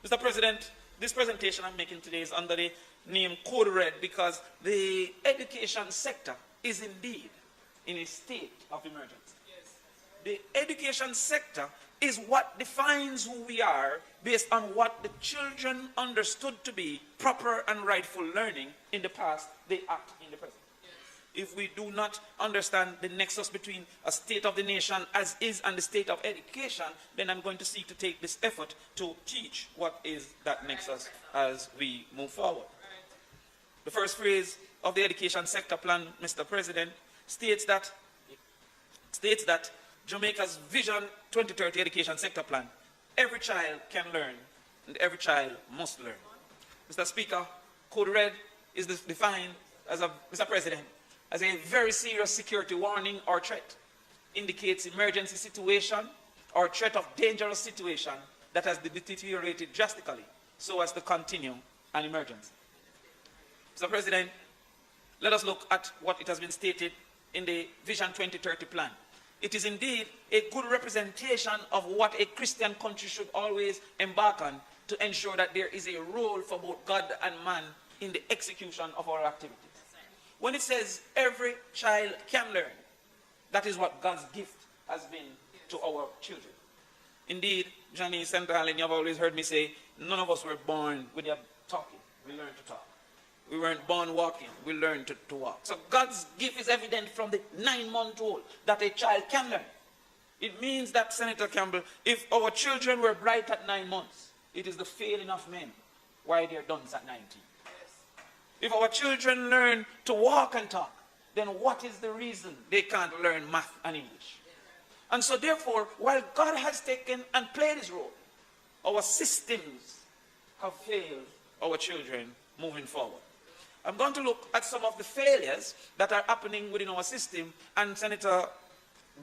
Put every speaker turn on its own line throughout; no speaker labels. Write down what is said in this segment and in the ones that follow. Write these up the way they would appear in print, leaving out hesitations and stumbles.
Mr. President, this presentation I'm making today is under the name Code Red because the education sector is indeed in a state of emergency. Yes. The education sector is what defines who we are based on what the children understood to be proper and rightful learning in the past, they act in the present. If we do not understand the nexus between a state of the nation as is and the state of education, then I'm going to seek to take this effort to teach what is that nexus as we move forward. The first phrase of the education sector plan, Mr. President, states that Jamaica's Vision 2030 education sector plan, every child can learn and every child must learn. Mr. Speaker, Code Red is defined as Mr. President, as a very serious security warning or threat, indicates emergency situation or threat of dangerous situation that has deteriorated drastically so as to continue an emergency. Mr. President, let us look at what it has been stated in the Vision 2030 plan. It is indeed a good representation of what a Christian country should always embark on to ensure that there is a role for both God and man in the execution of our activities. When it says every child can learn, that is what God's gift has been to our children. Indeed, Johnny Central, you have always heard me say, none of us were born with a talking. We learned to talk. We weren't born walking. We learned to walk. So God's gift is evident from the 9-month-old that a child can learn. It means that, Senator Campbell, if our children were bright at 9 months, it is the failing of men why they're dunce at 19. If our children learn to walk and talk, then what is the reason they can't learn math and English? And so therefore, while God has taken and played his role, our systems have failed our children moving forward. I'm going to look at some of the failures that are happening within our system, and Senator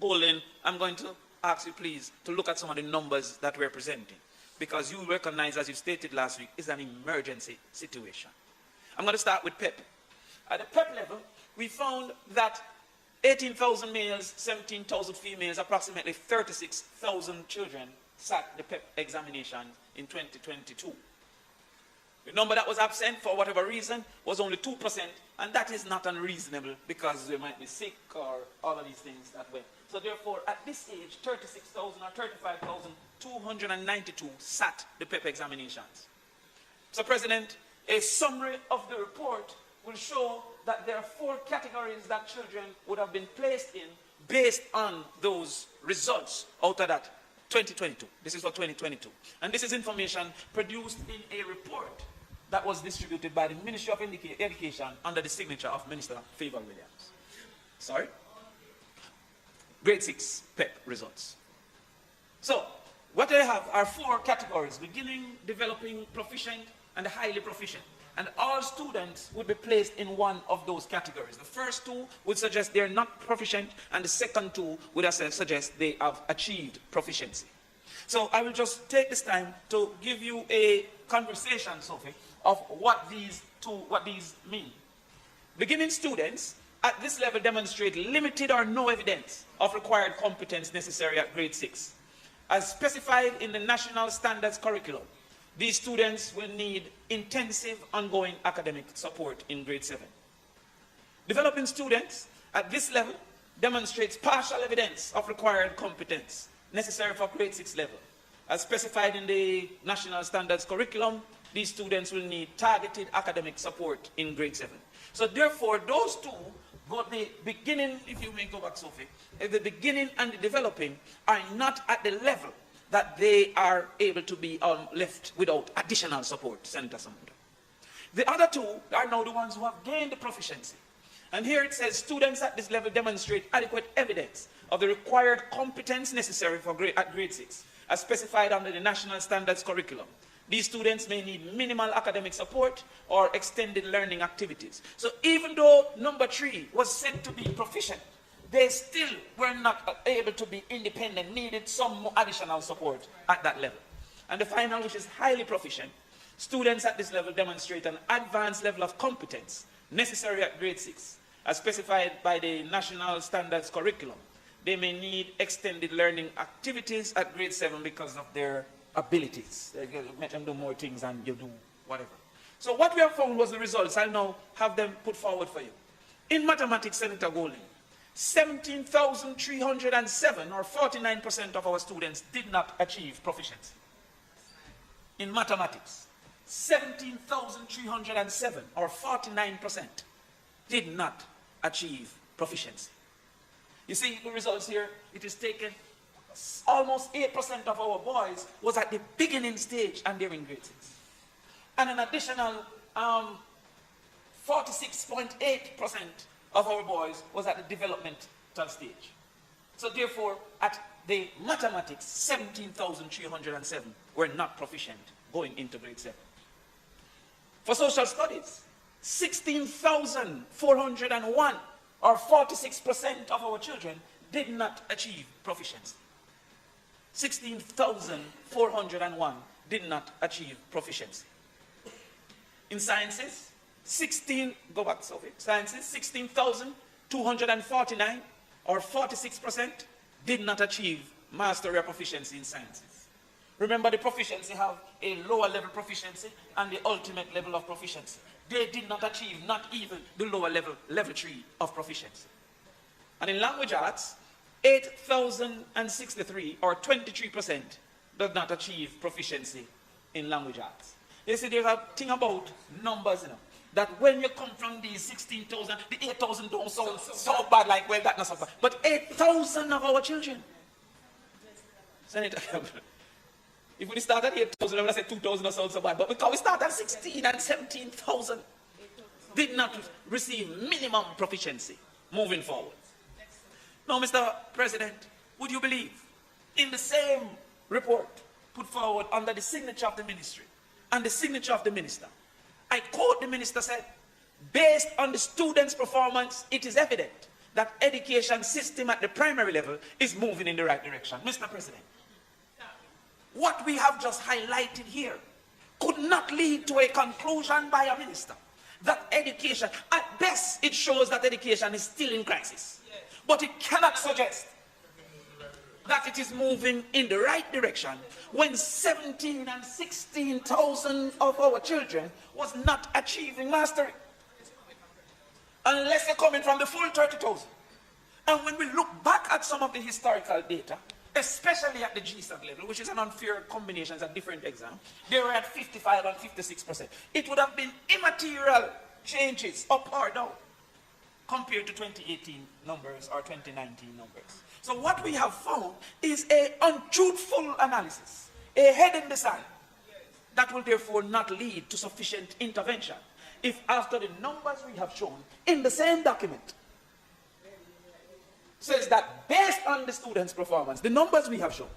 Golden, I'm going to ask you please to look at some of the numbers that we're presenting, because you recognize, as you stated last week, it's an emergency situation. I'm going to start with PEP. At the PEP level, we found that 18,000 males, 17,000 females, approximately 36,000 children sat the PEP examination in 2022. The number that was absent for whatever reason was only 2%, and that is not unreasonable because they might be sick or all of these things that way. So therefore, at this age, 36,000 or 35,292 sat the PEP examinations. So, President, a summary of the report will show that there are 4 categories that children would have been placed in based on those results out of that 2022. This is for 2022. And this is information produced in a report that was distributed by the Ministry of Education under the signature of Minister Favor Williams. Sorry? Grade 6 PEP results. So, what I have are 4 categories: beginning, developing, proficient, and highly proficient. And all students would be placed in one of those categories. The first 2 would suggest they're not proficient, and the second 2 would suggest they have achieved proficiency. So I will just take this time to give you a conversation, Sophie, of what these mean. Beginning students at this level demonstrate limited or no evidence of required competence necessary at grade 6. As specified in the National Standards Curriculum, these students will need intensive ongoing academic support in grade 7. Developing students at this level demonstrates partial evidence of required competence necessary for grade 6 level. As specified in the National Standards Curriculum, these students will need targeted academic support in grade 7. So therefore, those 2, both the beginning, if you may go back, Sophie, the beginning and the developing are not at the level that they are able to be left without additional support, Senator Samunda. The other 2 are now the ones who have gained the proficiency. And here it says students at this level demonstrate adequate evidence of the required competence necessary for at grade 6, as specified under the National Standards Curriculum. These students may need minimal academic support or extended learning activities. So even though number 3 was said to be proficient, they still were not able to be independent, needed some more additional support at that level. And the final, which is highly proficient, students at this level demonstrate an advanced level of competence necessary at grade 6, as specified by the National Standards Curriculum. They may need extended learning activities at grade 7 because of their abilities. Make them do more things and you do whatever. So what we have found was the results. I'll now have them put forward for you. In mathematics, Senator Golding, 17,307 or 49% of our students did not achieve proficiency. In mathematics, 17,307 or 49% did not achieve proficiency. You see the results here, it is taken almost 8% of our boys was at the beginning stage and they're in grade 6. And an additional 46.8% of our boys was at the developmental stage. So therefore, at the mathematics, 17,307 were not proficient going into grade 7. For social studies, 16,401 or 46% of our children did not achieve proficiency. 16,401 did not achieve proficiency. In sciences, 16,249 or 46% did not achieve mastery or proficiency in sciences. Remember, the proficiency have a lower level proficiency and the ultimate level of proficiency. They did not achieve not even the lower level, level 3 of proficiency. And in language arts, 8,063 or 23% does not achieve proficiency in language arts. You see, there's a thing about numbers, you know, that when you come from these 16,000, the 8,000 don't sound so bad, like, well, that's not so bad. But 8,000 of our children. Senator Campbell, if we start at 8,000, I would say 2,000 or so bad. But because we start at 16 and 17,000, did not receive minimum proficiency moving forward. Now, Mr. President, would you believe in the same report put forward under the signature of the ministry and the signature of the minister, I quote, the minister said, based on the students' performance, it is evident that education system at the primary level is moving in the right direction. Mr. President, what we have just highlighted here could not lead to a conclusion by a minister that education, at best, it shows that education is still in crisis. But it cannot suggest that it is moving in the right direction when 17 and 16,000 of our children was not achieving mastery. Unless they're coming from the full 30,000. And when we look back at some of the historical data, especially at the GSAT level, which is an unfair combination at different exams, they were at 55 and 56%. It would have been immaterial changes up or down compared to 2018 numbers or 2019 numbers. So what we have found is an untruthful analysis, a head in the sand, that will therefore not lead to sufficient intervention if after the numbers we have shown in the same document says that based on the students' performance, the numbers we have shown,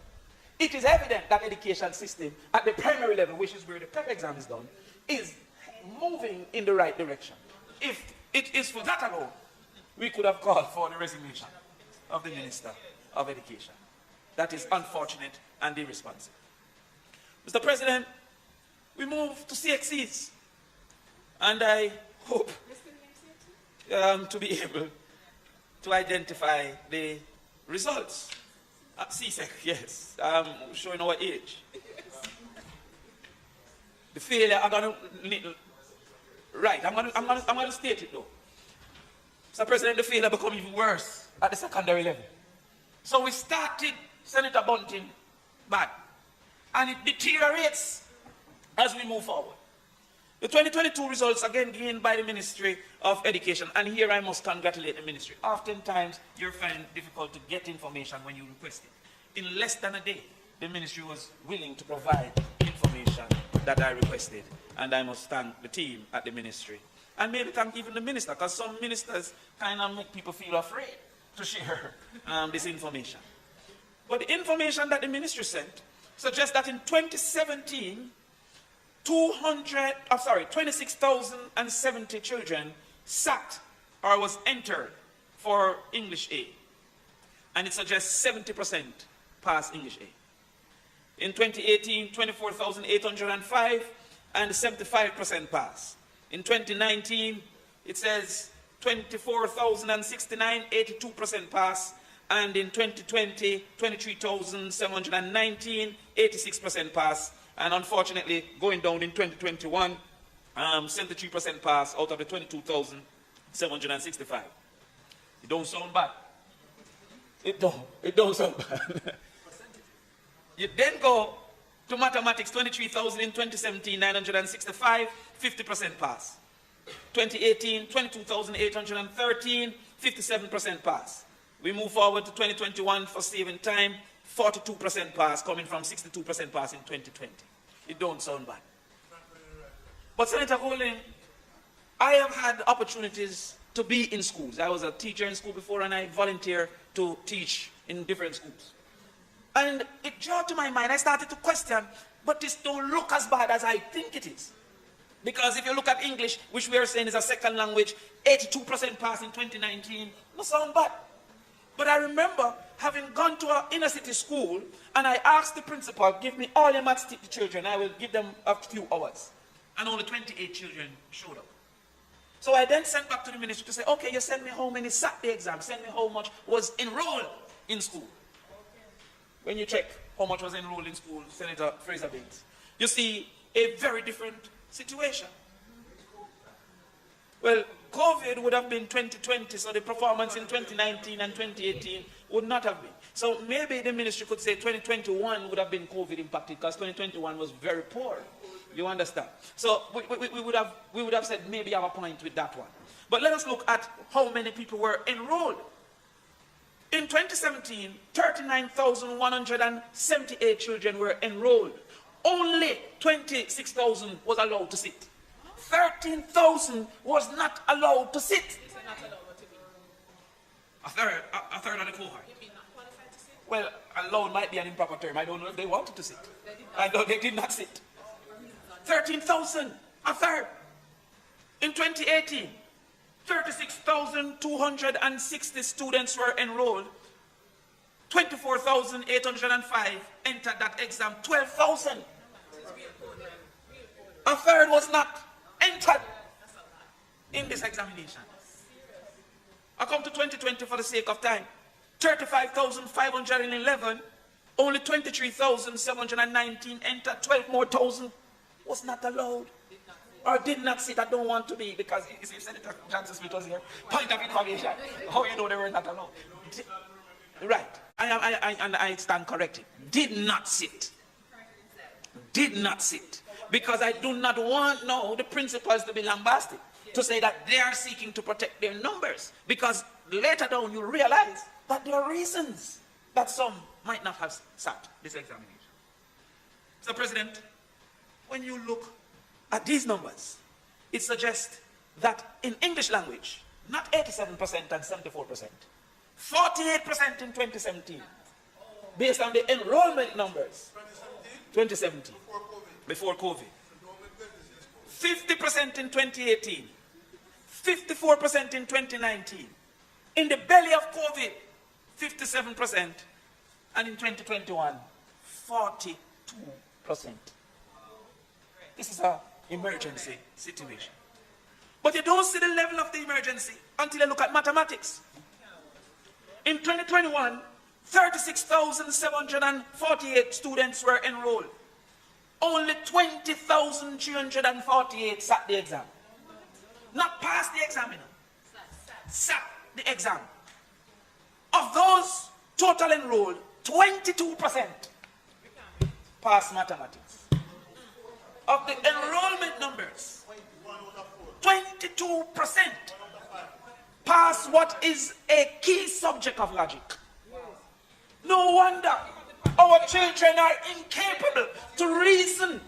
it is evident that education system at the primary level, which is where the PEP exam is done, is moving in the right direction. If it is for that alone, we could have called for the resignation of the Minister of Education. That is unfortunate and irresponsible. Mr. President, we move to CXCs, and I hope to be able to identify the results. CSEC, yes, showing our age. The failure, I'm going to state it though. Mr. President, the failure become even worse at the secondary level. So we started Senator Bunting bad, and it deteriorates as we move forward. The 2022 results again gained by the Ministry of Education, and here I must congratulate the ministry. Oftentimes you find it difficult to get information when you request it. In less than a day, the ministry was willing to provide information that I requested, and I must thank the team at the ministry. And maybe thank even the minister, because some ministers kind of make people feel afraid to share this information. But the information that the ministry sent suggests that in 2017, 26,070 children sat or was entered for English A. And it suggests 70% passed English A. In 2018, 24,805 and 75% passed. In 2019, it says 24,069, 82% pass. And in 2020, 23,719, 86% pass, and unfortunately going down in 2021, 73% pass out of the 22,765. It don't sound bad. It don't sound bad. You then go to mathematics, 23,000 in 2017, 965, 50% pass. 2018, 22,813, 57% pass. We move forward to 2021 for saving time, 42% pass, coming from 62% pass in 2020. It don't sound bad. But Senator Golding, I have had opportunities to be in schools. I was a teacher in school before, and I volunteer to teach in different schools. And it brought to my mind, I started to question, but this don't look as bad as I think it is. Because if you look at English, which we are saying is a second language, 82% pass in 2019, no sound bad. But I remember having gone to an inner city school, and I asked the principal, give me all your maths children, I will give them a few hours. And only 28 children showed up. So I then sent back to the ministry to say, okay, you send me how many sat the exam, send me how much was enrolled in school. When you check how much was enrolled in school, Senator Fraser Bates, you see a very different situation. Well, COVID would have been 2020, so the performance in 2019 and 2018 would not have been. So maybe the ministry could say 2021 would have been COVID impacted, because 2021 was very poor. You understand? So we would have said maybe have a point with that one. But let us look at how many people were enrolled. In 2017, 39,178 children were enrolled. Only 26,000 was allowed to sit. 13,000 was not allowed to sit. A third of the cohort. Well, allowed might be an improper term. I don't know if they wanted to sit. I know they did not sit. 13,000, a third. In 2018, 36,260 students were enrolled. 24,805 entered that exam. 12,000. A third was not entered in this examination. I come to 2020 for the sake of time. 35,511, only 23,719 entered. 12 more thousand was not allowed. Or did not sit. I don't want to be, because if Senator Johnson Smith was here, point of information. How you know they were not allowed? Right. I stand corrected. Did not sit. Did not sit. Because I do not want now the principals to be lambasted, to say that they are seeking to protect their numbers. Because later down you realize that there are reasons that some might not have sat this examination. So, President, when you look at these numbers, it suggests that in English language, not 87% and 74%, 48% in 2017, based on the enrollment numbers, 2017, before COVID, 50% in 2018, 54% in 2019, in the belly of COVID, 57%, and in 2021, 42%. This is an emergency situation. But you don't see the level of the emergency until you look at mathematics. In 2021, 36,748 students were enrolled. Only 20,348 sat the exam. Not passed the exam, sat the exam. Of those total enrolled, 22% passed mathematics. Of the enrollment numbers, 22% pass what is a key subject of logic. No wonder our children are incapable to reason.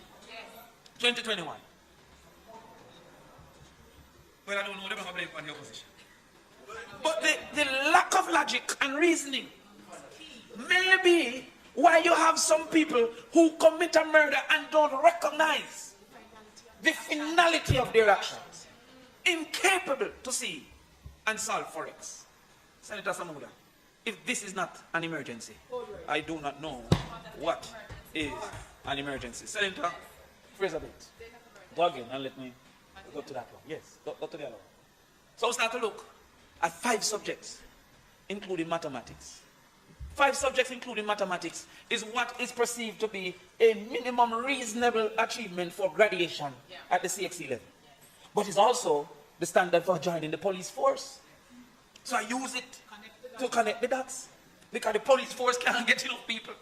2021. Well, I don't know, never blame on your position. But the lack of logic and reasoning may be why you have some people who commit a murder and don't recognize the finality of their actions. Incapable to see and solve forex. Senator Samuda, if this is not an emergency, I do not know what is an emergency. Senator Fraser Bates, go again and let me go to that one. Yes, go to the other one. So we start to look at 5 subjects, including mathematics. 5 subjects including mathematics is what is perceived to be a minimum reasonable achievement for graduation at the CXC level. But it's also the standard for joining the police force. So I use it to connect the dots. Because the police force can't get enough people.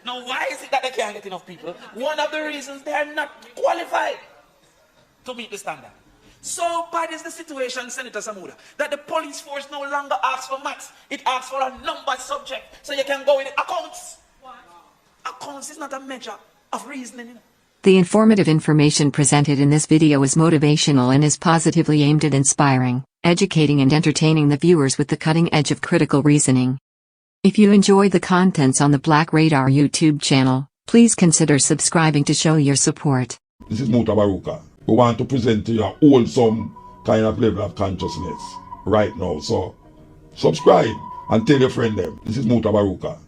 Now why is it that they can't get enough people? One of the reasons they are not qualified to meet the standard. So bad is the situation, Senator Samuda, that the police force no longer asks for maths. It asks for a number subject. So you can go with accounts. What? Accounts is not a measure of reasoning. You know?
The informative information presented in this video is motivational and is positively aimed at inspiring, educating and entertaining the viewers with the cutting edge of critical reasoning. If you enjoy the contents on the Black Radar YouTube channel, please consider subscribing to show your support.
This is Motivational. We want to present to you a wholesome kind of level of consciousness right now. So subscribe and tell your friend them. This is Motivational.